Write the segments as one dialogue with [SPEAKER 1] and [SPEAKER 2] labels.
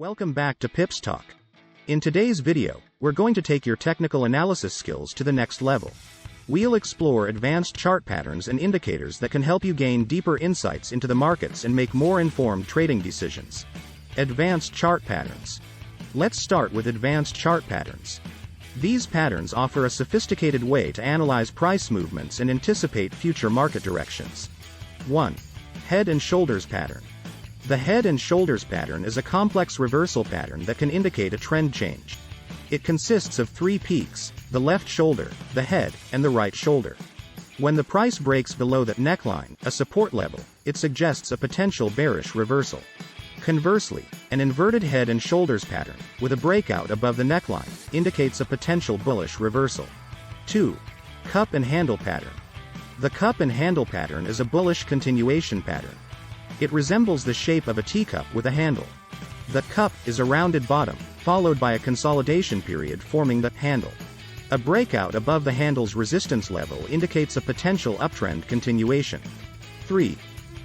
[SPEAKER 1] Welcome back to PipsTalk. In today's video, we're going to take your technical analysis skills to the next level. We'll explore advanced chart patterns and indicators that can help you gain deeper insights into the markets and make more informed trading decisions. Advanced chart patterns. Let's start with advanced chart patterns. These patterns offer a sophisticated way to analyze price movements and anticipate future market directions. 1. Head and shoulders pattern. The head and shoulders pattern is a complex reversal pattern that can indicate a trend change. It consists of three peaks: the left shoulder, the head, and the right shoulder. When the price breaks below that neckline, a support level, it suggests a potential bearish reversal. Conversely, an inverted head and shoulders pattern, with a breakout above the neckline, indicates a potential bullish reversal. 2. Cup and handle pattern. The cup and handle pattern is a bullish continuation pattern. It resembles the shape of a teacup with a handle. The cup is a rounded bottom, followed by a consolidation period forming the handle. A breakout above the handle's resistance level indicates a potential uptrend continuation. 3.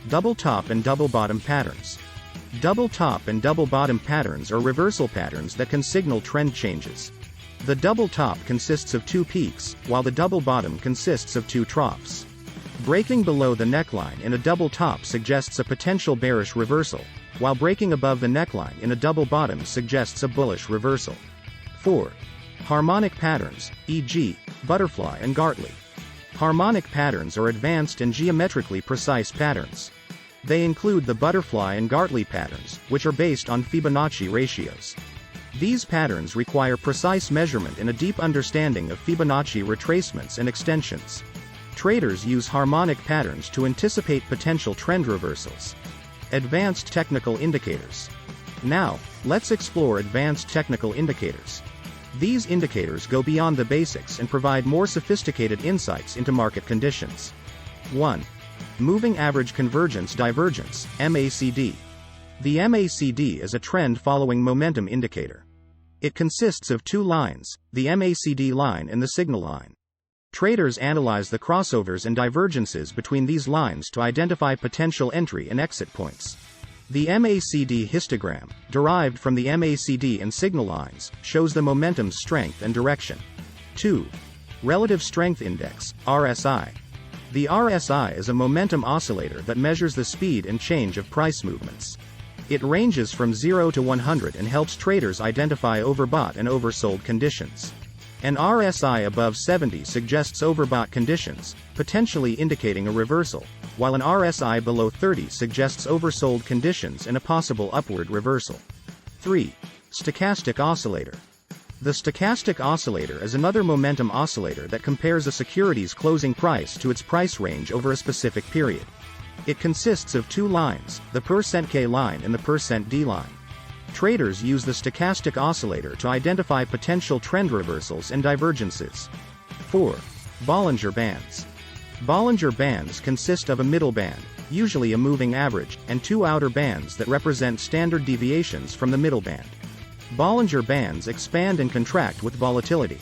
[SPEAKER 1] Double top and double bottom patterns. Double top and double bottom patterns are reversal patterns that can signal trend changes. The double top consists of two peaks, while the double bottom consists of two troughs. Breaking below the neckline in a double top suggests a potential bearish reversal, while breaking above the neckline in a double bottom suggests a bullish reversal. 4. Harmonic patterns, e.g., butterfly and Gartley. Harmonic patterns are advanced and geometrically precise patterns. They include the butterfly and Gartley patterns, which are based on Fibonacci ratios. These patterns require precise measurement and a deep understanding of Fibonacci retracements and extensions. Traders use harmonic patterns to anticipate potential trend reversals. Advanced technical indicators. Now, let's explore advanced technical indicators. These indicators go beyond the basics and provide more sophisticated insights into market conditions. 1. Moving Average Convergence Divergence, MACD. The MACD is a trend-following momentum indicator. It consists of two lines, the MACD line and the signal line. Traders analyze the crossovers and divergences between these lines to identify potential entry and exit points. The MACD histogram, derived from the MACD and signal lines, shows the momentum's strength and direction. 2. Relative Strength Index, RSI. The RSI is a momentum oscillator that measures the speed and change of price movements. It ranges from 0 to 100 and helps traders identify overbought and oversold conditions. An RSI above 70 suggests overbought conditions, potentially indicating a reversal, while an RSI below 30 suggests oversold conditions and a possible upward reversal. 3. Stochastic oscillator. The stochastic oscillator is another momentum oscillator that compares a security's closing price to its price range over a specific period. It consists of two lines, the %K line and the %D line. Traders use the stochastic oscillator to identify potential trend reversals and divergences. 4. Bollinger Bands. Bollinger Bands consist of a middle band, usually a moving average, and two outer bands that represent standard deviations from the middle band. Bollinger Bands expand and contract with volatility.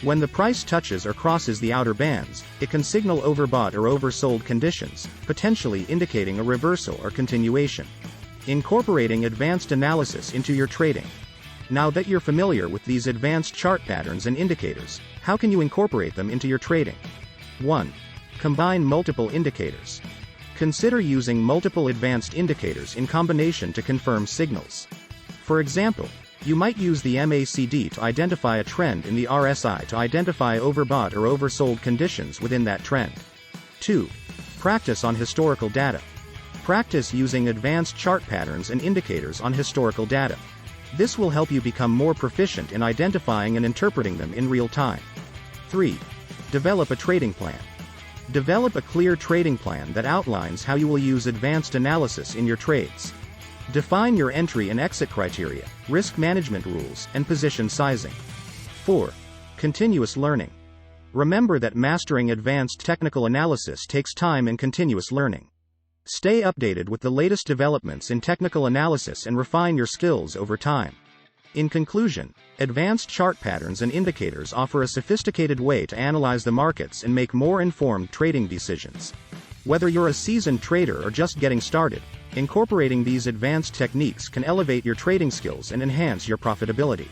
[SPEAKER 1] When the price touches or crosses the outer bands, it can signal overbought or oversold conditions, potentially indicating a reversal or continuation. Incorporating advanced analysis into your trading. Now that you're familiar with these advanced chart patterns and indicators, how can you incorporate them into your trading? 1. Combine multiple indicators. Consider using multiple advanced indicators in combination to confirm signals. For example, you might use the MACD to identify a trend and the RSI to identify overbought or oversold conditions within that trend. 2. Practice on historical data. Practice using advanced chart patterns and indicators on historical data. This will help you become more proficient in identifying and interpreting them in real time. 3. Develop a trading plan. Develop a clear trading plan that outlines how you will use advanced analysis in your trades. Define your entry and exit criteria, risk management rules, and position sizing. 4. Continuous learning. Remember that mastering advanced technical analysis takes time and continuous learning. Stay updated with the latest developments in technical analysis and refine your skills over time. In conclusion, advanced chart patterns and indicators offer a sophisticated way to analyze the markets and make more informed trading decisions. Whether you're a seasoned trader or just getting started, incorporating these advanced techniques can elevate your trading skills and enhance your profitability.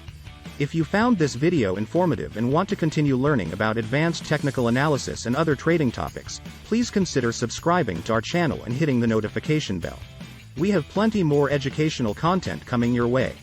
[SPEAKER 1] If you found this video informative and want to continue learning about advanced technical analysis and other trading topics, please consider subscribing to our channel and hitting the notification bell. We have plenty more educational content coming your way.